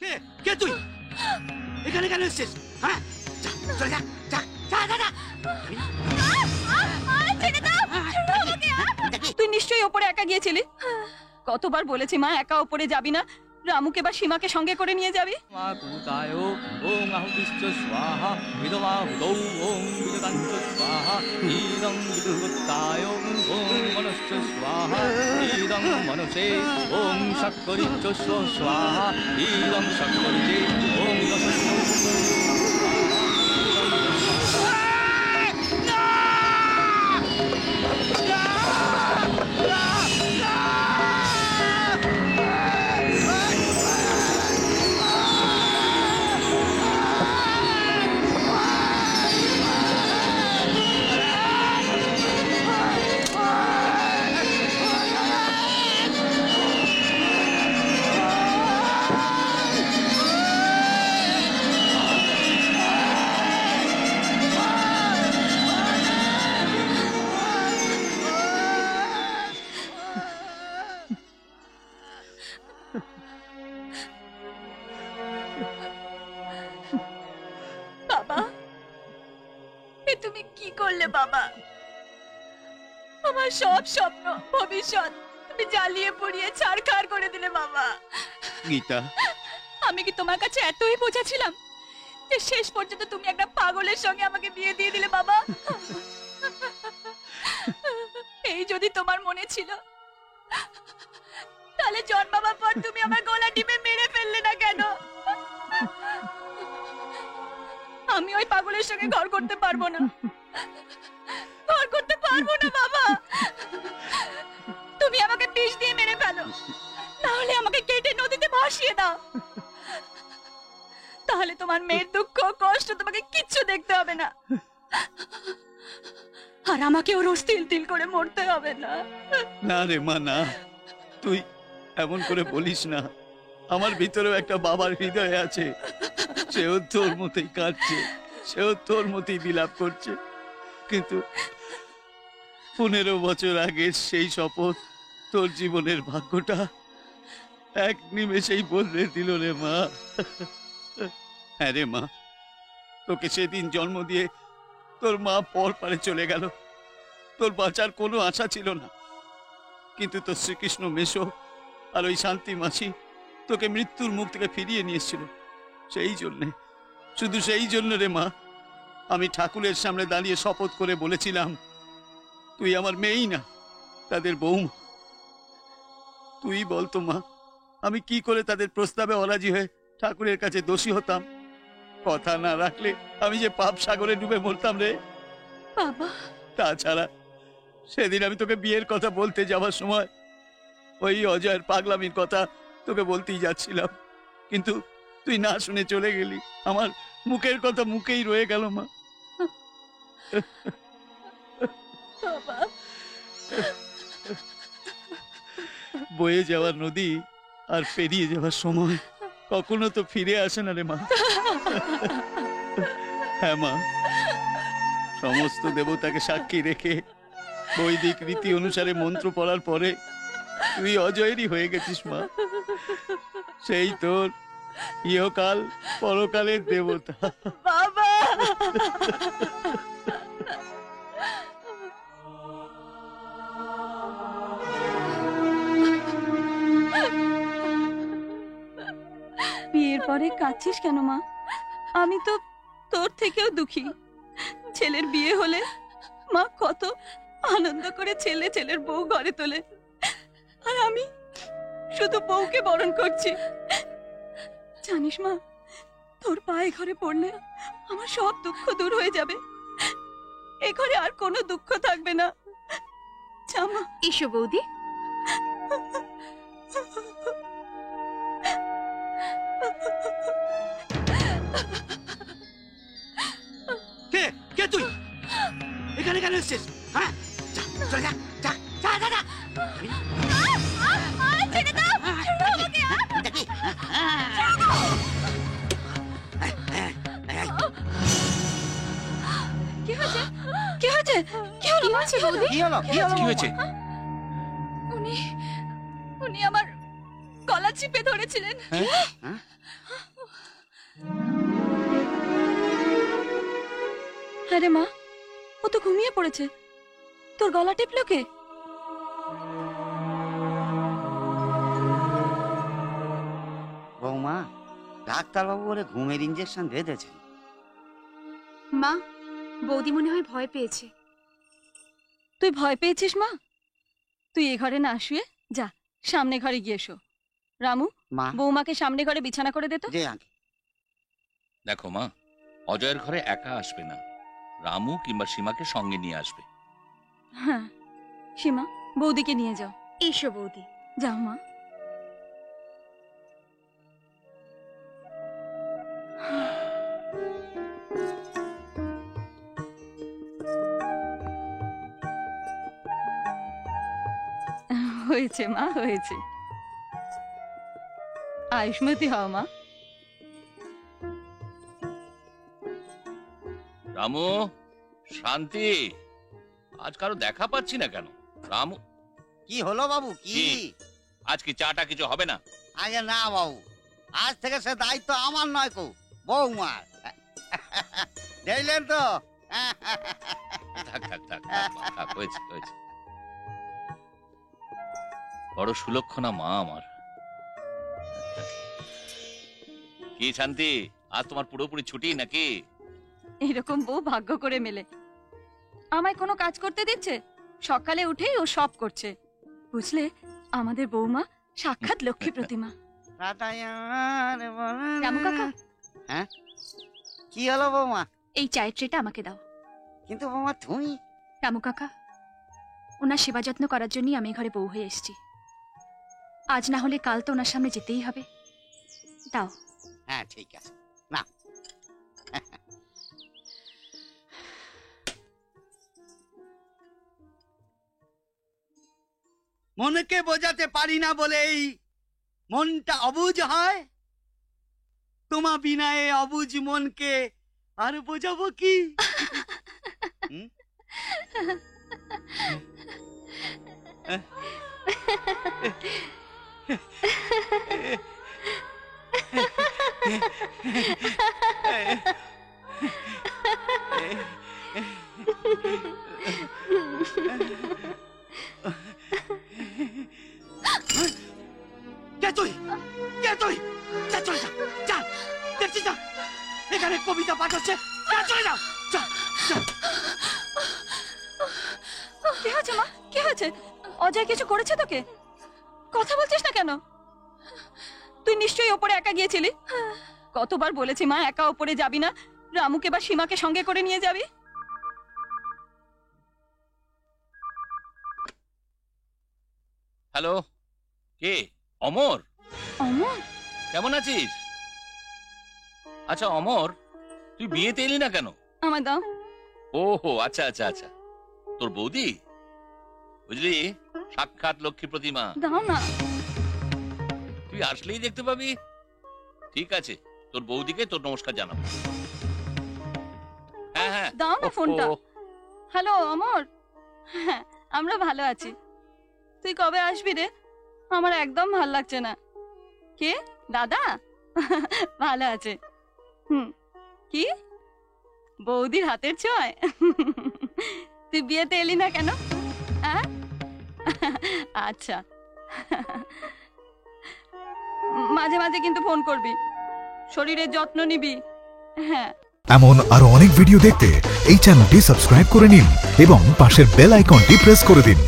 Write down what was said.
কে কে তুই এখানে কেন এসেছিস? হ্যাঁ, যা চলে যা যা যা যা যা। তুই নিশ্চয়ই ওপরে একা গিয়েছিলি। কতবার বলেছি মা, একা ওপরে যাবি না, রামুকে বা সীমাকে সঙ্গে করে নিয়ে যাবি। মা কুতায় ওং আহুতিশ্চ স্বাহা বিদমা হুদৌ ওং বিদদাঞ্চ স্বাহা ইদং বিদুত্তায় ওং মনশ্চ স্বাহা ইদং মনসে ওং শক্করিচ্চ স্বাহা ইদং শক্করিতে ওং বাবা, এ তুমি কি করলে বাবা? আমার সব স্বপ্ন ভবিষ্যৎ তুমি জ্বালিয়ে পুড়িয়ে ছারখার করে দিলে বাবা। গীতা, আমি কি তোমার কাছে এতই বোঝাছিলাম যে শেষ পর্যন্ত তুমি একটা পাগলের সঙ্গে আমাকে বিয়ে দিয়ে দিলে বাবা? এই যদি তোমার মনে ছিল, তাহলে জন্মাবার পর তুমি আমার গলা টিপে মেরে ফেললে না কেন? আমি ওই পাগলের সঙ্গে ঘর করতে পারবো না, ঘর করতে পারবো না বাবা। তুমি আমাকে বিষ দিয়ে মেরে ফেলো, না হলে আমাকে কেটে নদীতে ভাসিয়ে দাও। তাহলে তোমার মেয়ের দুঃখ কষ্ট তোমাকে কিচ্ছু দেখতে হবে না, আর আমাকে ওর তিল তিল করে মরতে হবে না। না রে মা, না, তুই এমন করে বলিস না। আমার ভিতরেও একটা বাবার হৃদয় আছে, সেও তোর মতোই কাঁদছে, সেও তোর মতোই বিলাপ করছে। কিন্তু 15 বছর আগের সেই শপথ, তোর জীবনের ভাগ্যটা এক নিমেষেই বদলে দিল রে মা। হ্যাঁ রে মা, তোকে সেদিন জন্ম দিয়ে তোর মা পর পারে চলে গেল। তোর বাঁচার কোনো আশা ছিল না, কিন্তু তোর শ্রীকৃষ্ণ মেশো আর ওই শান্তি মাসি তোকে মৃত্যুর মুখ থেকে ফিরিয়ে নিয়ে এসেছিল। সেই জন্যে, শুধু সেই জন্য রে মা, আমি ঠাকুরের সামনে দাঁড়িয়ে শপথ করে বলেছিলাম, তুই আমার মেয়েই না, তাদের বৌমা। তুই বলতো মা, আমি কি করে তাদের প্রস্তাবে অরাজি হয়ে ঠাকুরের কাছে দোষী হতাম? কথা না রাখলে আমি যে পাপ সাগরে ডুবে মরতাম রে বাবা। তাছাড়া সেদিন আমি তোকে বিয়ের কথা বলতে যাওয়ার সময় ওই অজয়ের পাগলামির কথা তোকে বলতেই যাচ্ছিলাম, কিন্তু তুই না শুনে চলে গেলি। আমার মুখের কথা মুখেই রয়ে গেল মা। বাবা, বয়ে যাওয়ার নদী আর পেরিয়ে যাওয়ার সময় কখনো তো ফিরে আসে না রে মা। হ্যাঁ মা, সমস্ত দেবতাকে সাক্ষী রেখে বৈদিক রীতি অনুসারে মন্ত্র পড়ার পরে তুই অজয়েরই হয়ে গেছিস মা। সেই তোর ইহকাল পরকালের দেবতা। বাবা। বিয়ের পরে কাঁদছিস কেন মা? আমি তো তোর থেকেও দুঃখী। ছেলের বিয়ে হলে মা কত আনন্দ করে ছেলে ছেলের বউ ঘরে তোলে, আর আমি শুধু বউকে বরণ করছি। জানিস মা, তোর পায়ে ঘরে পড়লে আমার সব দুঃখ দূর হয়ে যাবে। এ ঘরে আর কোনো দুঃখ থাকবে না। জামা, এসো বৌদি। কে কে তুই এখানে কেন এসেছিস? হ্যাঁ, যা চলে যা যা যা যা যা। ছেড়ে দাও, আমাকে কি হয়েছে? কি হয়েছে? কি হলো? কি হয়েছে বৌদি? কি হলো? কি হয়েছে? উনি আমার গলা চিপে ধরেছিলেন। হ্যাঁ? কোথায় রে মা? ও তো ঘুমিয়ে পড়েছে। তোর গলা টিপলো কে? বৌমা, ডাক্তারবাবু ওরে ঘুমের ইঞ্জেকশন বেঁধেছেন। মা, বৌদি মনে হয় ভয় পেয়েছে। তুই ভয় পেয়েছিস মা? তুই এ ঘরে না শুয়ে যা সামনে ঘরে গিয়ে শো। রামু, মা, বৌমাকে সামনে ঘরে বিছানা করে দে তো। যে আগে দেখো মা, অজয়ের ঘরে একা আসবে না, রামু কিংবা সীমাকে সঙ্গে নিয়ে আসবে। হ্যাঁ সীমা, বৌদিকে নিয়ে যাও। এসো বৌদি। যাও মা। হয়েছে মা, হয়েছে। আয়ুষ্মতি হও মা। রামু, শান্তি, আজ কারো দেখা পাচ্ছি না কেন? রামু, কি হলো বাবু? কি কি? আজ কি চাটা কিছু হবে না? আগে না বাবু, আজ থেকে সে দায়িত্ব আমার নয় কো, বৌমার। দেখলেন তো? থাক থাক থাক থাক, মা, থাক, হয়েছে হয়েছে। বড় সুলক্ষণা মা আমার। কি শান্তি, আজ তোমার পুরোপুরি ছুটি নাকি? এরকম বউ ভাগ্য করে মেলে। আমায় কোনো কাজ করতে দিচ্ছে? সকালে উঠেই ও সব করছে। বুঝলে, আমাদের বৌমা সাক্ষাৎ লক্ষ্মী প্রতিমা। রামু কাকা, হ্যাঁ, কি হলো বৌমা? এই চায়ের ট্রেটা আমাকে দাও। কিন্তু বৌমা তুমি। রামু কাকা, ওনার সেবা যত্ন করার জন্যই আমি ঘরে বউ হয়ে এসেছি। আজ না হলে কাল তো ওনার সামনে যেতেই হবে। দাও। হ্যাঁ ঠিক আছে, না। মনকে বোঝাতে পারি না বলেই মনটা অবুঝ হয়। তোমা বিনা এ অবুঝ মনকে আর বোঝাবো কি? হুম? কে তুই? কে তুই? যা চলে যা, যা, দেখছিস না এখানে কবিতা পাঠ হচ্ছে? যা চলে যা, যা, যা। কি হয়েছে মা? কি হয়েছে? অজয় কিছু করেছে তোকে? কথা বলছিস না কেন? তুই নিশ্চয়ই ওপরে একা গিয়েছিলি। কতবার বলেছি মা, একা ওপরে যাবি না, রামুকে বা সীমাকে সঙ্গে করে নিয়ে যাবি। হ্যালো, কে? অমর? অমর, কেমন আছিস? আচ্ছা অমর, তুই বিয়েতে এলি না কেন? আমার দাও। ওহো, আচ্ছা আচ্ছা আচ্ছা, তোর বৌদি বুঝলি, সাক্ষাৎ লক্ষ্মী প্রতিমা। দাও না। তুই আসলেই দেখতে পাবি। ঠিক আছে, তোর বৌদিকে তোর নমস্কার জানাবো। হ্যাঁ হ্যাঁ, দাও না ফোনটা। ওহো, হ্যালো অমর, হ্যাঁ আমরা ভালো আছি। তুই কবে আসবি রে? আমার একদম ভাল লাগছে না। কে? দাদা? ভালো আছে। হুম, কি বৌদির হাতের ছোঁয়? তুই বিয়েতে এলি না কেন? হ্যাঁ, আচ্ছা, মাঝে মাঝে কিন্তু ফোন করবি, শরীরের যত্ন নিবি। হ্যাঁ। এমন আরো অনেক ভিডিও দেখতে এই চ্যানেলটি সাবস্ক্রাইব করে নিন এবং পাশের বেল আইকনটি প্রেস করে দিন।